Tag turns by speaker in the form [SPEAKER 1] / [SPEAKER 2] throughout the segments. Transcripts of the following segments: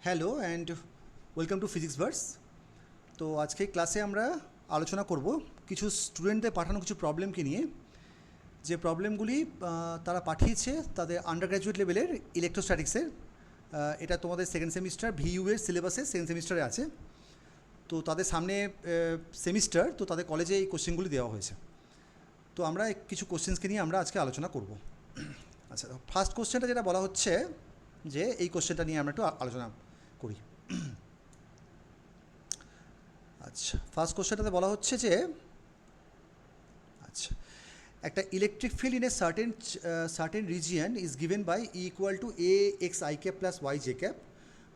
[SPEAKER 1] Hello and welcome to physics verse. তো আজকে ক্লাসে আমরা আলোচনা করব কিছু স্টুডেন্টদের পাঠানো কিছু প্রবলেমকে নিয়ে, যে প্রবলেমগুলি তারা পাঠিয়েছে তাদের আন্ডার গ্র্যাজুয়েট লেভেলের ইলেকট্রোস্ট্যাটিক্সের। এটা তোমাদের সেকেন্ড সেমিস্টার ভিইউ এর সিলেবাসে সেকেন্ড সেমিস্টারে আছে। তো তাদের সামনে সেমিস্টার, তো তাদের কলেজে এই কোশ্চেনগুলি দেওয়া হয়েছে। তো আমরা কিছু কোশ্চেন্সকে নিয়ে আমরা আজকে আলোচনা করব। আচ্ছা, ফার্স্ট কোশ্চেনটা যেটা বলা হচ্ছে, যে এই কোশ্চেনটা নিয়ে আমরা একটু আলোচনা করি। আচ্ছা, ফার্স্ট কোশ্চেনটাতে বলা হচ্ছে যে, আচ্ছা, একটা electric field in a certain region is given by E equal to a x I cap plus Y J cap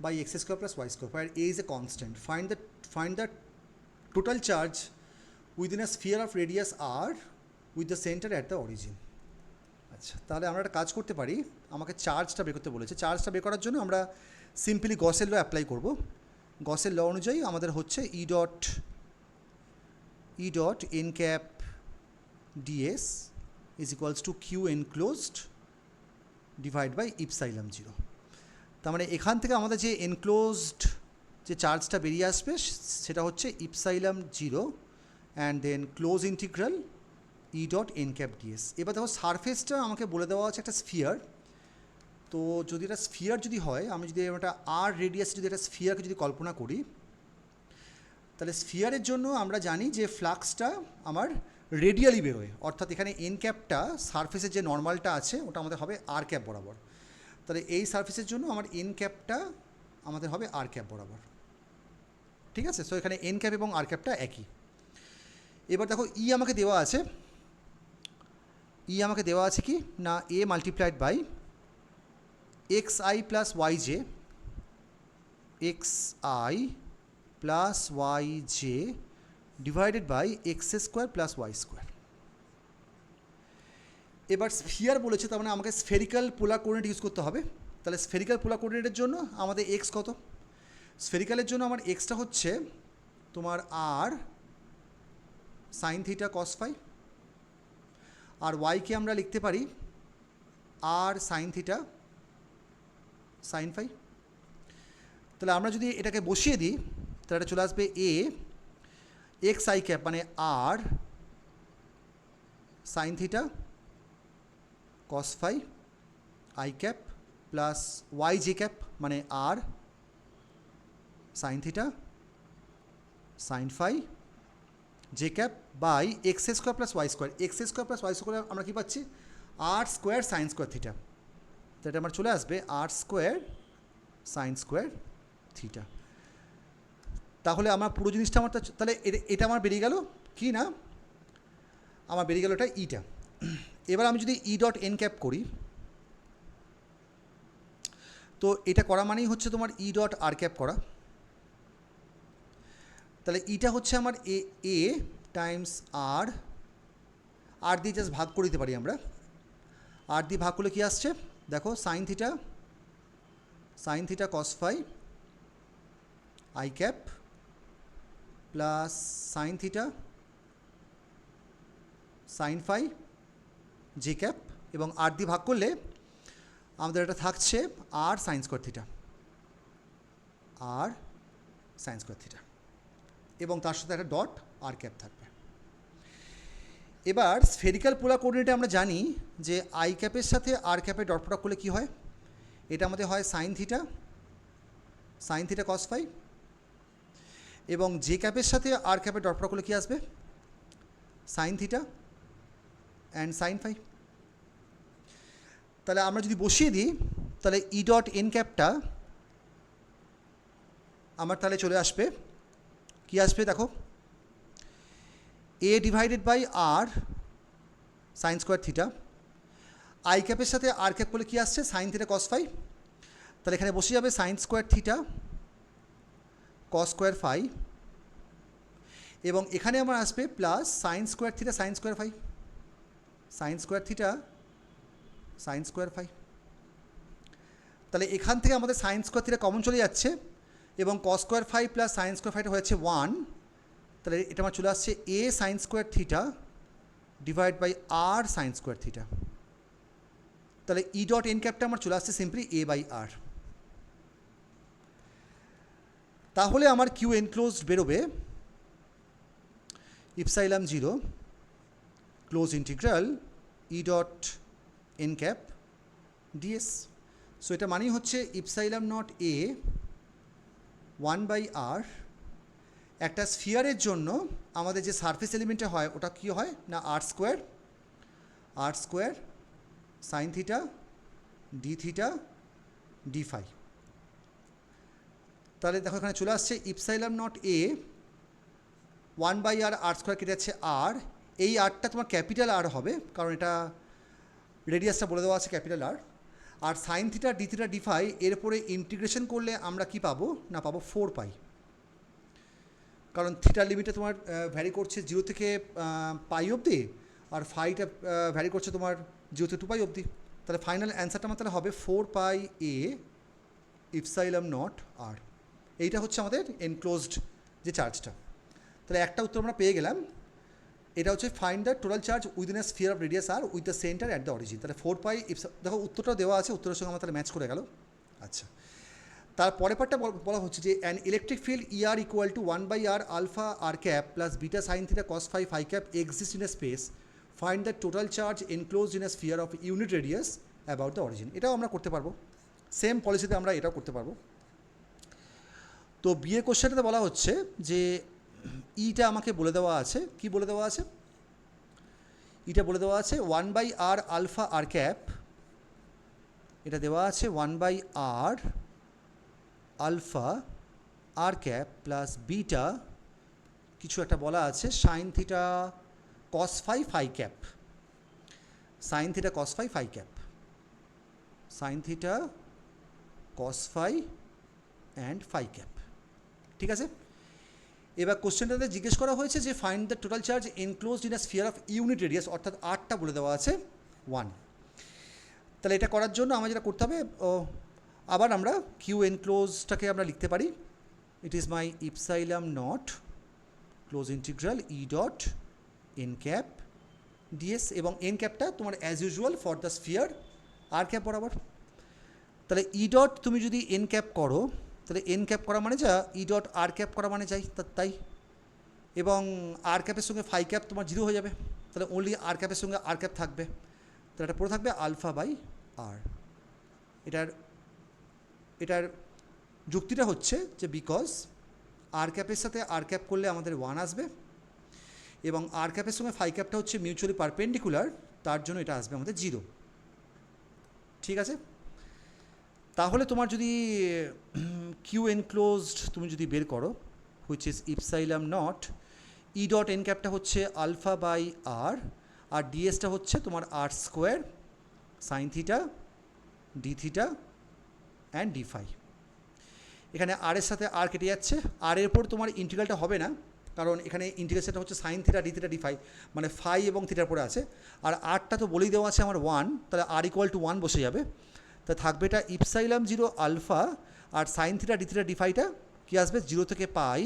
[SPEAKER 1] by x square plus Y square, where a is a constant. Find the total charge within a sphere of radius r with the center at the origin. আচ্ছা, তাহলে আমরা একটা কাজ করতে পারি। আমাকে চার্জটা বের করতে বলেছে। চার্জটা বের করার জন্য আমরা সিম্পলি গসের ল অ্যাপ্লাই করব। গসের ল অনুযায়ী আমাদের হচ্ছে E dot N cap ds is equals to q enclosed divide by epsilon zero. তার মানে এখান থেকে আমাদের যে এনক্লোজড যে চার্জটা বেরিয়ে আসবে সেটা হচ্ছে epsilon zero and then close integral E dot N cap DS. এবার দেখো সারফেসটা আমাকে বলে দেওয়া আছে একটা স্ফিয়ার। তো যদি এটা স্ফিয়ার যদি হয়, আমি যদি একটা আর রেডিয়াস যদি একটা স্ফিয়ারকে যদি কল্পনা করি, তাহলে স্ফিয়ারের জন্য আমরা জানি যে ফ্লাক্সটা আমার রেডিয়ালি বেরোয়, অর্থাৎ এখানে এন ক্যাপটা সারফেসের যে নর্মালটা আছে ওটা আমাদের হবে আর ক্যাপ বরাবর। তাহলে এই সারফেসের জন্য আমার এন ক্যাপটা আমাদের হবে আর ক্যাপ বরাবর। ঠিক আছে, সো এখানে এন ক্যাপ এবং আর ক্যাপটা একই। এবার দেখো ই আমাকে দেওয়া আছে, কি না, A multiplied by X I plus Y J, X I plus Y J divided by x square plus Y square. এবার স্ফিয়ার বলেছে, তার মানে আমাকে স্ফেরিক্যাল পোলার কোঅর্ডিনেট ইউজ করতে হবে। তাহলে স্ফেরিক্যাল পোলার কোঅর্ডিনেটের জন্য আমাদের এক্স কত? স্ফেরিক্যালের জন্য আমার এক্সটা হচ্ছে তোমার আর সাইন থিটা কস ফাই, আর ওয়াইকে আমরা লিখতে পারি আর সাইন থিটা সাইন ফাই। তাহলে আমরা যদি এটাকে বসিয়ে দিই, তাহলে এটা চলে আসবে এ এক্স আই ক্যাপ মানে R sine theta cos phi I cap plus Y J cap মানে R sine theta sine phi J cap by x square plus Y square. X square plus Y square আমরা কী পাচ্ছি? R square sine square theta. তো এটা আমার চলে আসবে R square sine square theta. তাহলে আমার পুরো জিনিসটা আমার, তাহলে এটা আমার বেরিয়ে গেল কি না, আমার বেরিয়ে গেল এটা ইটা। এবার আমি যদি ই ডট এন ক্যাপ করি, তো এটা করা মানেই হচ্ছে তোমার ই ডট আর ক্যাপ করা। তাহলে ইটা হচ্ছে আমার এ টাইমস আর দিয়ে জাস্ট ভাগ করে দিতে পারি আমরা। আর দিয়ে ভাগ করলে কী আসছে দেখো, sine theta cos phi I cap plus sine theta sine phi J cap, এবং আর দিয়ে ভাগ করলে আমাদের এটা থাকছে আর সাইন স্কোয়ার থিটা, আর সাইন স্কোয়ার থিটা, এবং তার সাথে একটা ডট আর ক্যাপ থাকবে। এবার স্ফেরিক্যাল পোলার কোঅর্ডিনেটে আমরা জানি যে আই ক্যাপের সাথে আর ক্যাপের ডট প্রোডাক্ট করলে কী হয়, এটা আমাদের হয় সাইন থিটা কস ফাই, এবং জে ক্যাপের সাথে আর ক্যাপের ডট প্রোডাক্ট করলে কী আসবে, sine theta and sine phi. তাহলে আমরা যদি বসিয়ে দিই, তাহলে ই ডট এন ক্যাপটা আমার তাহলে চলে আসবে, কী আসবে দেখো, A divided by R sine square theta, I ক্যাপের সাথে আর ক্যাপ করলে কী আসছে, সাইন থিটা কস ফাই। তাহলে এখানে বসে যাবে sine square theta cos square phi, এবং এখানে আমার আসবে plus sine square theta sine square phi, sine square theta sine square phi. তাহলে এখান থেকে আমাদের সাইন স্কোয়ার থিটা কমন চলে যাচ্ছে, এবং cos square phi plus sine square ফাইটা হয়েছে 1। তাহলে এটা আমার চলে আসছে A sine square theta divide by R sine square theta. তাহলে ই ডট এন ক্যাপটা আমার চলে আসছে সিম্পলি এ বাই আর। তাহলে আমার কিউ এনক্লোজড বেরোবে ইপসাইলাম 0 close integral E dot N cap DS. So এটা মানেই হচ্ছে ইপসাইলাম নট এ 1/r একটা স্ফিয়ারের জন্য আমাদের যে সারফেস এলিমেন্টে হয় ওটা কী হয় না R square sine theta D theta D phi. তাহলে দেখো এখানে চলে আসছে ইপসাইলাম not a 1/r R square কেটে যাচ্ছে আর, এই আরটা তোমার ক্যাপিটাল আর হবে কারণ এটা রেডিয়াসটা বলে দেওয়া আছে ক্যাপিটাল আর। আর সাইন থিটা ডি ফাই এর পরে ইন্টিগ্রেশন করলে আমরা কি পাবো না পাবো 4π, কারণ থিটার লিমিটে তোমার ভ্যারি করছে 0 থেকে পাই অবধি, আর ফাইটা ভ্যারি করছে তোমার 0 থেকে 2π অবধি। তাহলে ফাইনাল অ্যান্সারটা আমার তাহলে হবে 4π a ইপসাইলাম নট আর। এইটা হচ্ছে আমাদের এনক্লোজড যে চার্জটা। তাহলে একটা উত্তর আমরা পেয়ে গেলাম, এটা হচ্ছে find the total charge within a sphere of radius r with the centre at the origin. তাহলে 4π দেখো উত্তরটা দেওয়া আছে, উত্তরের সঙ্গে আমার তাহলে ম্যাচ করে গেল। আচ্ছা, তারপরের পার্টটা বলা হচ্ছে যে an electric field ER equal to 1/r alpha r cap plus beta sine theta cos phi phi cap exist in a space, find the total charge enclosed in a sphere of unit radius about the origin. এটাও আমরা করতে পারবো, same পলিসিতে আমরা এটাও করতে পারবো। তো বিয়ের কোশ্চেনটাতে বলা হচ্ছে যে ইটা আমাকে বলে দেওয়া আছে, কি বলে দেওয়া আছে, ইটা বলে দেওয়া আছে 1/r আলফা আর ক্যাপ, এটা দেওয়া আছে 1/r alpha r cap plus beta কিছু একটা বলা আছে sine theta cos phi phi cap, sine theta cos phi phi cap, sine theta cos phi and phi cap. ঠিক আছে, এবার কোশ্চেনটাতে জিজ্ঞেস করা হয়েছে যে find the total charge enclosed in a sphere of unit radius, অর্থাৎ আরটা বলে দেওয়া আছে 1। তাহলে এটা করার জন্য আমার যেটা করতে হবে, আবার আমরা কিউ এনক্লোজটাকে আমরা লিখতে পারি, it is my epsilon not close integral E dot N cap DS, এবং এন ক্যাপটা তোমার as usual for the sphere R cap বরাবর। তাহলে ই ডট তুমি যদি এন ক্যাপ করো তাহলে এন ক্যাপ করা মানে যা ই ডট আর ক্যাপ করা মানে যাই তাই, এবং আর ক্যাপের সঙ্গে ফাই ক্যাপ তোমার 0 হয়ে যাবে, তাহলে অনলি আর ক্যাপের সঙ্গে আর ক্যাপ থাকবে, তাহলে এটা পুরো থাকবে আলফা বাই আর। এটার যুক্তিটা হচ্ছে যে বিকজ আর ক্যাপের সাথে আর ক্যাপ করলে আমাদের 1 আসবে, এবং আর ক্যাপের সঙ্গে ফাই ক্যাপটা হচ্ছে মিউচুয়ালি পারপেন্ডিকুলার, তার জন্য এটা আসবে আমাদের 0। ঠিক আছে, তাহলে তোমার যদি কিউ এনক্লোজড তুমি যদি বের করো which is epsilon not E dot N ক্যাপটা হচ্ছে আলফা বাই আর ডিএসটা হচ্ছে তোমার R square sine theta D theta and D phi. এখানে আর এর সাথে আর কেটে যাচ্ছে, আর এর উপর তোমার ইন্টিগ্রালটা হবে না, কারণ এখানে ইন্টিগ্রেশনটা হচ্ছে সাইন থিটা ডি ফাই, মানে ফাই এবং থিটার পরে আছে, আর আরটা তো বলেই দেওয়া আছে আমার 1, তাহলে আর ইকুয়াল টু 1 বসে যাবে। তা থাকবে এটা epsilon 0 alpha R sine theta D ফাইটা কী আসবে 0 থেকে pi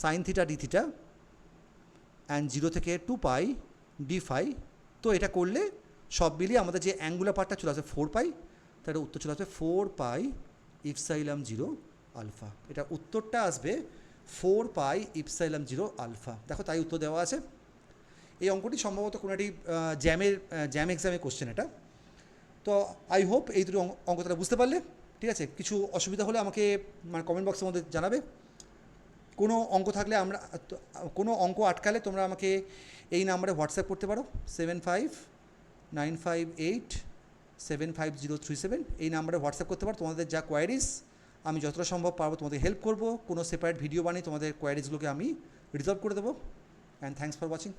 [SPEAKER 1] sine theta D theta and 0 থেকে 2π ডি ফাই। তো এটা করলে সব মিলিয়ে আমাদের যে অ্যাঙ্গুলার পার্টটা চলে আসবে 4π, তাহলে উত্তর চলে আসবে 4π ইপসাইলাম 0 আলফা। এটা উত্তরটা আসবে 4π ইপসাইলাম 0 আলফা। দেখো তাই উত্তর দেওয়া আছে। এই অঙ্কটি সম্ভবত কোনো একটি জ্যাম এক্সামের কোশ্চেন এটা। তো আই হোপ এই দুটো অঙ্ক তারা বুঝতে পারলে। ঠিক আছে, কিছু অসুবিধা হলে আমাকে মানে কমেন্ট বক্সের মধ্যে জানাবে। কোনো অঙ্ক থাকলে কোনো অঙ্ক আটকালে তোমরা আমাকে এই নাম্বারে হোয়াটসঅ্যাপ করতে পারো 7595875037, এই নাম্বারে হোয়াটসঅ্যাপ করতে পারো তোমাদের যা কোয়ারিজ, আমি যতটা সম্ভব পারবো তোমাদের হেল্প করবো, কোনো সেপারেট ভিডিও বানিয়ে তোমাদের কোয়ারিজগুলোকে আমি রিজলভ করে দেবো। And thanks for watching.